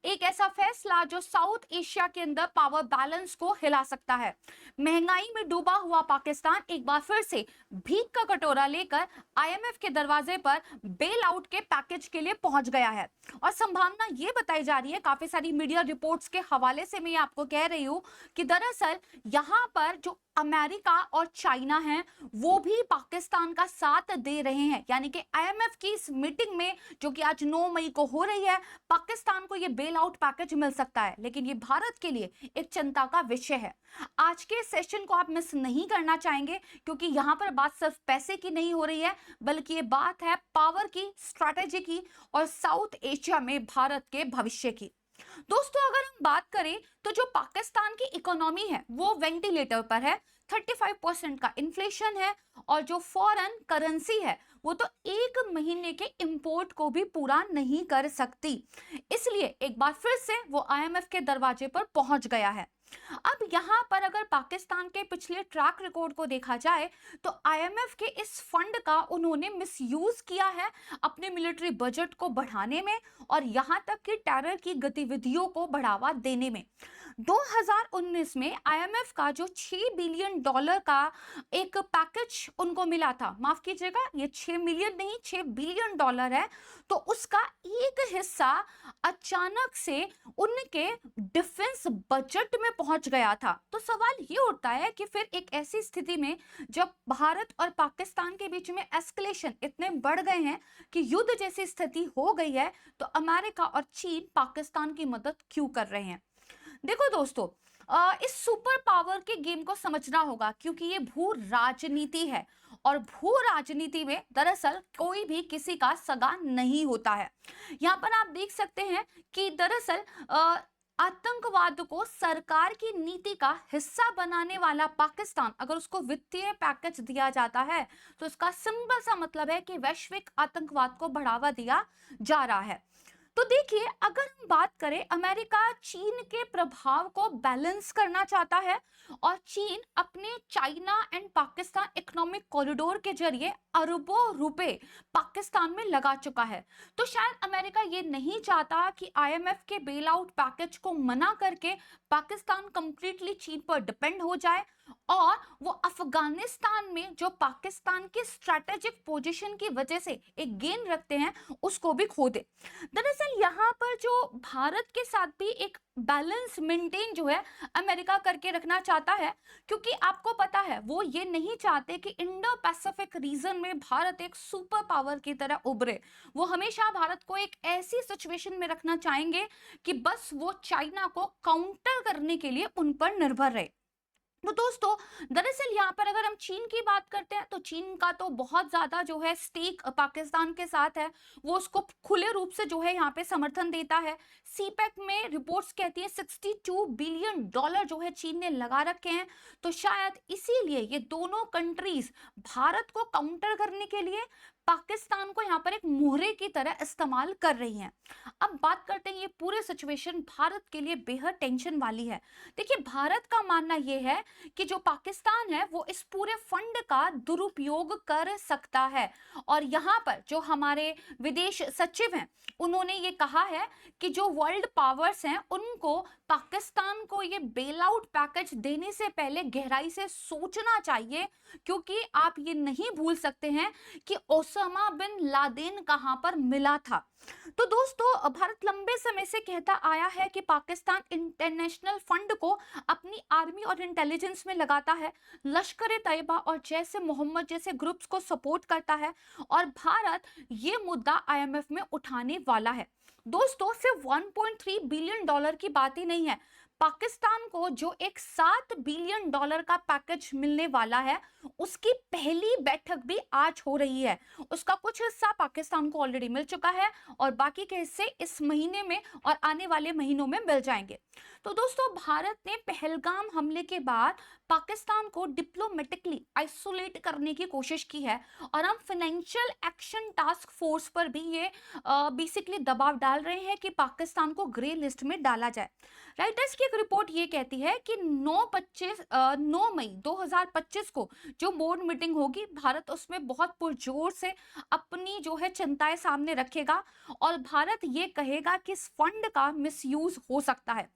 एक ऐसा फैसला जो साउथ एशिया के अंदर पावर बैलेंस को हिला सकता है। महंगाई में डूबा हुआ पाकिस्तान एक बार फिर से भीख का कटोरा लेकर आईएमएफ के दरवाजे पर बेल आउट के पैकेज के लिए पहुंच गया है। और संभावना ये बताई जा रही है, काफी सारी मीडिया रिपोर्ट्स के हवाले से मैं आपको कह रही हूं कि दरअसल यहां पर जो अमेरिका और चाइना है वो भी पाकिस्तान का साथ दे रहे हैं। यानी कि आईएमएफ की इस मीटिंग में जो कि आज 9 मई को हो रही है, पाकिस्तान को ये बेल आउट पैकेज मिल सकता है, लेकिन ये भारत के लिए एक चिंता का विषय है। आज के सेशन को आप मिस नहीं करना चाहेंगे, क्योंकि यहां पर बात सिर्फ पैसे की नहीं हो रही है, बल्कि ये बात है पावर की, स्ट्रैटेजी की और साउथ एशिया में भारत के भविष्य की। दोस्तों, अगर हम बात करें तो जो पाकिस्तान की इकोनॉमी है वो वेंटिलेटर पर है। 35% का इन्फ्लेशन है और जो फॉरेन करेंसी है वो तो एक महीने के इंपोर्ट को भी पूरा नहीं कर सकती। इसलिए एक बार फिर से वो आईएमएफ के दरवाजे पर पहुंच गया है। अब यहां पर अगर पाकिस्तान के पिछले ट्रैक रिकॉर्ड को देखा जाए तो आईएमएफ के इस फंड का उन्होंने मिसयूज किया है अपने मिलिट्री बजट को बढ़ाने में और यहां तक कि टेरर की गतिविधियों को बढ़ावा देने में। 2019 में आईएमएफ का जो $6 बिलियन का एक पैकेज उनको मिला था, माफ कीजिएगा ये 6 मिलियन नहीं $6 बिलियन है, तो उसका एक हिस्सा अचानक से उनके डिफेंस बजट में पहुंच गया था। तो सवाल ये उठता है कि फिर एक ऐसी स्थिति में जब भारत और पाकिस्तान के बीच में एस्केलेशन इतने बढ़ गए हैं कि युद्ध जैसी स्थिति हो गई है, तो अमेरिका और चीन पाकिस्तान की मदद क्यों कर रहे हैं? देखो दोस्तों, इस सुपर पावर के गेम को समझना होगा, क्योंकि ये भू राजनीति है और भू राजनीति में दरअसल कोई भी किसी का सगा नहीं होता है। यहाँ पर आप देख सकते हैं कि दरअसल आतंकवाद को सरकार की नीति का हिस्सा बनाने वाला पाकिस्तान, अगर उसको वित्तीय पैकेज दिया जाता है तो इसका सिंपल सा मतलब है कि वैश्विक आतंकवाद को बढ़ावा दिया जा रहा है। तो देखिए, अगर हम बात करें, अमेरिका चीन के प्रभाव को बैलेंस करना चाहता है और चीन अपने China and Pakistan economic corridor के जरिए अरबों रुपए पाकिस्तान में लगा चुका है। तो शायद अमेरिका ये नहीं चाहता कि आईएमएफ के बेल आउट पैकेज को मना करके पाकिस्तान कंप्लीटली चीन पर डिपेंड हो जाए और वो अफगानिस्तान में जो पाकिस्तान की स्ट्रैटेजिक पोजीशन की वजह से एक गेन रखते हैं उसको भी खो दे। दरअसल यहाँ पर जो भारत के साथ भी एक बैलेंस मेंटेन जो है अमेरिका करके रखना चाहता है, क्योंकि आपको पता है वो ये नहीं चाहते कि इंडो पैसिफिक रीजन में भारत एक सुपर पावर की तरह उभरे। वो हमेशा भारत को एक ऐसी सिचुएशन में रखना चाहेंगे कि बस वो चाइना को काउंटर करने के लिए उन पर निर्भर रहे। तो दोस्तों, दरअसल यहाँ पर अगर हम चीन की बात करते हैं तो चीन का तो बहुत ज्यादा जो है स्टेक पाकिस्तान के साथ है, वो उसको खुले रूप से जो है यहाँ पे समर्थन देता है। सीपेक में रिपोर्ट्स कहती है $62 बिलियन जो है चीन ने लगा रखे हैं। तो शायद इसीलिए ये दोनों कंट्रीज भारत को काउंटर करने के लिए पाकिस्तान को यहाँ पर एक मोहरे की तरह इस्तेमाल कर रही हैं। अब बात करते हैं, ये पूरे सिचुएशन भारत के लिए बेहद टेंशन वाली है। देखिए, भारत का मानना यह है कि जो पाकिस्तान है वो इस पूरे फंड का दुरुपयोग कर सकता है और यहाँ पर जो हमारे विदेश सचिव हैं उन्होंने ये कहा है कि जो वर्ल्ड पावर्स हैं उनको पाकिस्तान को ये बेल आउट पैकेज देने से पहले गहराई से सोचना चाहिए, क्योंकि आप ये नहीं भूल सकते हैं कि ओसामा बिन लादेन कहां पर मिला था। तो दोस्तों, भारत लंबे समय से कहता आया है कि पाकिस्तान इंटरनेशनल फंड को अपनी आर्मी और इंटेलिजेंस में लगाता है, लश्कर ए तैयबा और जैसे मोहम्मद जैसे ग्रुप्स को सपोर्ट करता है और भारत ये मुद्दा आईएमएफ में उठाने वाला है। दोस्तों, सिर्फ $1.3 बिलियन की बात ही नहीं है, पाकिस्तान को जो एक $7 बिलियन का पैकेज मिलने वाला है उसकी पहली बैठक भी आज हो रही है। उसका कुछ हिस्सा पाकिस्तान को ऑलरेडी मिल चुका है और बाकी के हिस्से इस महीने में और आने वाले महीनों में मिल जाएंगे। तो दोस्तों, भारत ने पहलगाम हमले के बाद पाकिस्तान को डिप्लोमेटिकली आइसोलेट करने की कोशिश की है और हम फाइनेंशियल एक्शन टास्क फोर्स पर भी ये बेसिकली दबाव डाल रहे हैं कि पाकिस्तान को ग्रे लिस्ट में डाला जाए। राइटर्स की एक रिपोर्ट ये कहती है कि 9 मई 2025 को जो बोर्ड मीटिंग होगी, भारत उसमें बहुत पुरजोर से अपनी जो है चिंताएं सामने रखेगा और भारत ये कहेगा कि इस फंड का मिसयूज हो सकता है।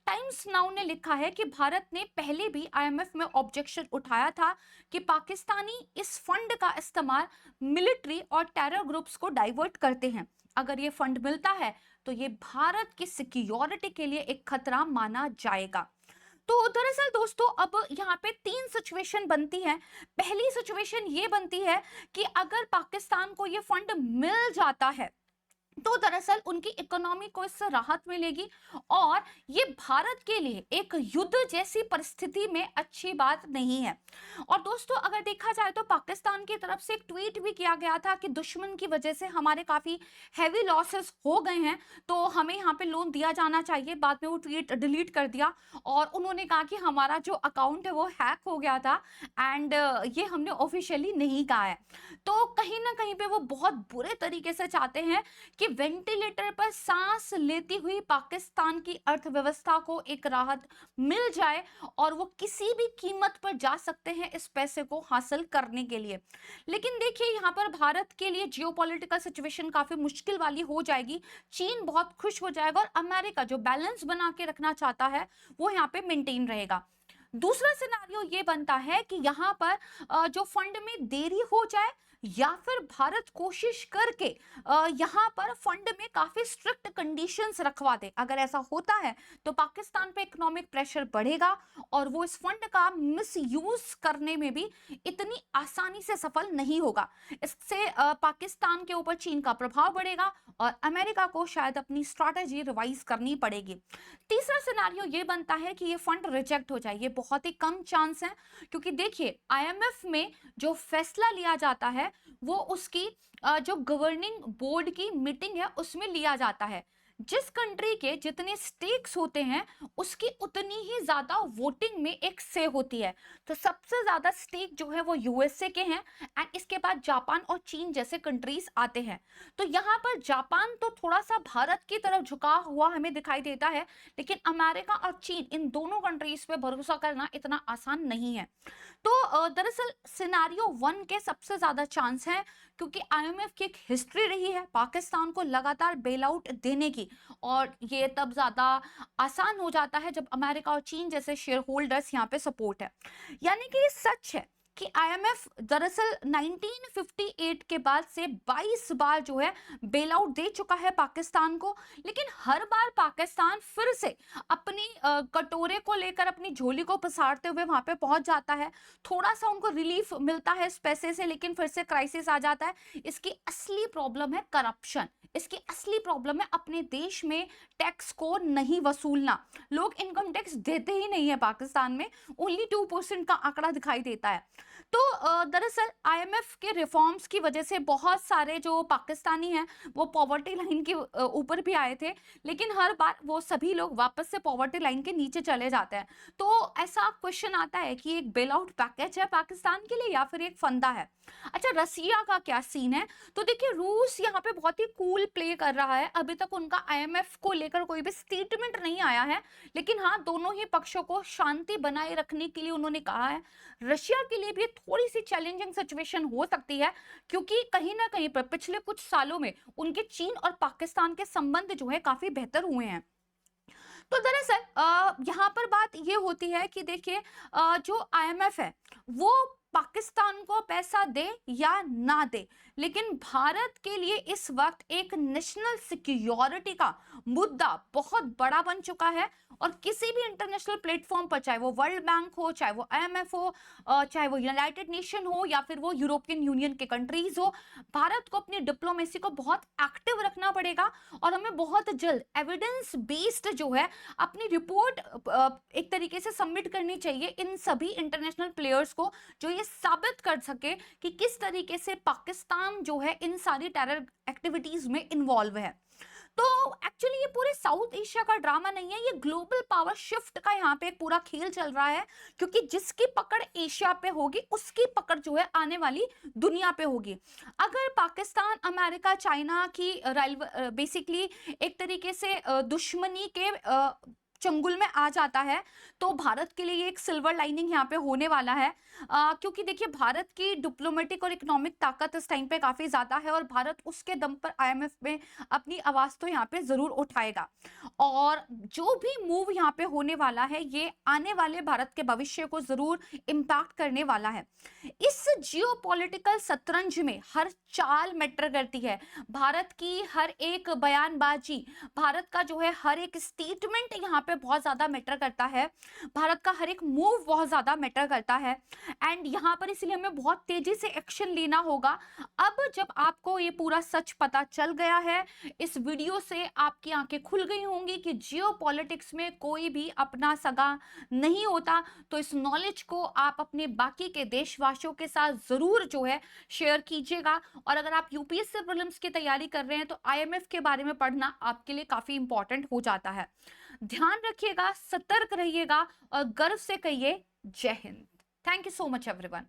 टाइम्स नाउ ने लिखा है कि भारत ने पहले भी आईएमएफ में ऑब्जेक्शन उठाया था कि पाकिस्तानी इस फंड का इस्तेमाल मिलिट्री और टेरर ग्रुप्स को डाइवर्ट करते हैं। अगर ये फंड मिलता है तो ये भारत की सिक्योरिटी के लिए एक खतरा माना जाएगा। तो दरअसल दोस्तों अब यहाँ पे 3 सिचुएशन बनती है। पहली सिचुएशन ये बनती है कि अगर पाकिस्तान को ये फंड मिल जाता है तो दरअसल उनकी इकोनॉमी को इससे राहत मिलेगी और ये भारत के लिए एक युद्ध जैसी परिस्थिति में अच्छी बात नहीं है। और दोस्तों अगर देखा जाए तो पाकिस्तान की तरफ से एक ट्वीट भी किया गया था कि दुश्मन की वजह से हमारे काफी हैवी लॉसेस हो गए हैं, तो हमें यहाँ पे लोन दिया जाना चाहिए। बाद में वो ट्वीट डिलीट कर दिया और उन्होंने कहा कि हमारा जो अकाउंट है वो हैक हो गया था एंड ये हमने ऑफिशियली नहीं कहा है। तो कहीं ना कहीं पे वो बहुत बुरे तरीके से चाहते हैं कि वेंटिलेटर पर सांस लेती हुई पाकिस्तान की अर्थव्यवस्था को एक राहत मिल जाए और वो किसी भी कीमत पर जा सकते हैं इस पैसे को हासिल करने के लिए। लेकिन देखिए यहाँ पर भारत के लिए जियोपॉलिटिकल सिचुएशन काफी मुश्किल वाली हो जाएगी। चीन बहुत खुश हो जाएगा और अमेरिका जो बैलेंस बना के रखना चाहता है वो यहाँ पे मेंटेन रहेगा। दूसरा सिनारियो ये बनता है कि यहाँ पर जो फंड में देरी हो जाए या फिर भारत कोशिश करके यहाँ पर फंड में काफी स्ट्रिक्ट कंडीशंस रखवा दे। अगर ऐसा होता है तो पाकिस्तान पे इकोनॉमिक प्रेशर बढ़ेगा और वो इस फंड का मिसयूज करने में भी इतनी आसानी से सफल नहीं होगा। इससे पाकिस्तान के ऊपर चीन का प्रभाव बढ़ेगा और अमेरिका को शायद अपनी स्ट्रैटेजी रिवाइज करनी पड़ेगी। तीसरा सिनारियो ये बनता है कि ये फंड रिजेक्ट हो जाए। ये बहुत ही कम चांस है क्योंकि देखिए आईएमएफ में जो फैसला लिया जाता है वो उसकी जो गवर्निंग बोर्ड की मीटिंग है उसमें लिया जाता है। जिस कंट्री के जितने स्टेक्स होते हैं उसकी उतनी ही ज्यादा वोटिंग में एक से होती है। तो सबसे ज्यादा स्टेक जो है वो यूएसए के हैं एंड इसके बाद जापान और चीन जैसे कंट्रीज आते हैं। तो यहाँ पर जापान तो थोड़ा सा भारत की तरफ झुका हुआ हमें दिखाई देता है, लेकिन अमेरिका और चीन इन दोनों कंट्रीज पे भरोसा करना इतना आसान नहीं है। तो दरअसल सिनारियो 1 के सबसे ज्यादा चांस है क्योंकि आईएमएफ की एक हिस्ट्री रही है पाकिस्तान को लगातार बेल आउट देने की, और ये तब ज्यादा आसान हो जाता है जब अमेरिका और चीन जैसे शेयर होल्डर्स यहाँ पे सपोर्ट है। यानी कि ये सच है कि आईएमएफ दरअसल 1958 के बाद से 22 बार जो है बेल आउट दे चुका है पाकिस्तान को, लेकिन हर बार पाकिस्तान फिर से अपनी कटोरे को लेकर अपनी झोली को पसारते हुए वहां पे पहुंच जाता है। थोड़ा सा उनको रिलीफ मिलता है इस पैसे से, लेकिन फिर से क्राइसिस आ जाता है। इसकी असली प्रॉब्लम है करप्शन। इसकी असली प्रॉब्लम है अपने देश में टैक्स को नहीं वसूलना। लोग इनकम टैक्स देते ही नहीं है पाकिस्तान में, ओनली 2% का आंकड़ा दिखाई देता है। तो दरअसल आईएमएफ के रिफॉर्म्स की वजह से बहुत सारे जो पाकिस्तानी हैं वो पॉवर्टी लाइन के ऊपर भी आए थे, लेकिन हर बार वो सभी लोग वापस से पॉवर्टी लाइन के नीचे चले जाते हैं। तो ऐसा क्वेश्चन आता है कि एक बेल आउट पैकेज है पाकिस्तान के लिए या फिर एक फंदा है। अच्छा, रसिया का क्या सीन है? तो देखिए रूस यहाँ पे बहुत ही कूल प्ले कर रहा है। अभी तक उनका आईएमएफ को लेकर कोई भी स्टेटमेंट नहीं आया है, लेकिन हाँ दोनों ही पक्षों को शांति बनाए रखने के लिए उन्होंने कहा है। रशिया के लिए भी थोड़ी सी चैलेंजिंग सिचुएशन हो सकती है क्योंकि कहीं ना कहीं पर पिछले कुछ सालों में उनके चीन और पाकिस्तान के संबंध जो है काफी बेहतर हुए हैं। तो दरअसल यहाँ पर बात ये होती है कि देखिए जो आईएमएफ है वो पाकिस्तान को पैसा दे या ना दे, लेकिन भारत के लिए इस वक्त एक नेशनल सिक्योरिटी का मुद्दा बहुत बड़ा बन चुका है और किसी भी इंटरनेशनल प्लेटफॉर्म पर, चाहे वो वर्ल्ड बैंक हो, चाहे वो आईएमएफ हो, चाहे वो यूनाइटेड नेशन हो या फिर वो यूरोपियन यूनियन के कंट्रीज हो, भारत को अपनी डिप्लोमेसी को बहुत एक्टिव रखना पड़ेगा और हमें बहुत जल्द एविडेंस बेस्ड जो है अपनी रिपोर्ट एक तरीके से सबमिट करनी चाहिए इन सभी इंटरनेशनल प्लेयर्स को, जो ये साबित कर सके कि किस तरीके से पाकिस्तान जो है इन सारी टेरर एक्टिविटीज में इन्वॉल्व है। तो एक्चुअली ये पूरे साउथ एशिया का ड्रामा नहीं है, ये ग्लोबल पावर शिफ्ट का यहाँ पे एक पूरा खेल चल रहा है, क्योंकि जिसकी पकड़ एशिया पे होगी उसकी पकड़ जो है आने वाली दुनिया पे होगी। अगर पाकिस्तान, अमेरिका, चाइना की बेसिकली एक तरीके से दुश्मनी के चंगुल में आ जाता है, तो भारत के लिए ये एक सिल्वर लाइनिंग यहाँ पे होने वाला है, क्योंकि देखिए भारत की डिप्लोमेटिक और इकोनॉमिक ताकत इस टाइम पे काफी ज्यादा है, और भारत उसके दम पर आईएमएफ में अपनी आवाज तो यहाँ पे जरूर उठाएगा। और जो भी मूव यहाँ पे होने वाला है, ये आने वाले भारत के भविष्य को जरूर इम्पैक्ट करने वाला है। इस जियोपॉलिटिकल शतरंज में हर चाल मैटर करती है, भारत की हर एक बयानबाजी, भारत का जो है हर एक स्टेटमेंट यहाँ पे बहुत ज्यादा मैटर करता है, भारत का हर एक मूव बहुत ज्यादा मैटर करता है। एंड यहाँ पर इसलिए हमें बहुत तेजी से एक्शन लेना होगा। अब जब आपको ये पूरा सच पता चल गया है, इस वीडियो से आपकी आंखें खुल गई होंगी कि जियोपॉलिटिक्स में कोई भी अपना सगा नहीं होता, तो इस नॉलेज को आप अपने बाकी के देशवासियों के साथ जरूर जो है शेयर कीजिएगा। और अगर आप यूपीएससी प्रीलिम्स की तैयारी कर रहे हैं तो आईएमएफ के बारे में पढ़ना आपके लिए काफी इंपॉर्टेंट हो जाता है। ध्यान रखिएगा, सतर्क रहिएगा और गर्व से कहिए जय Hind. Thank you so much everyone.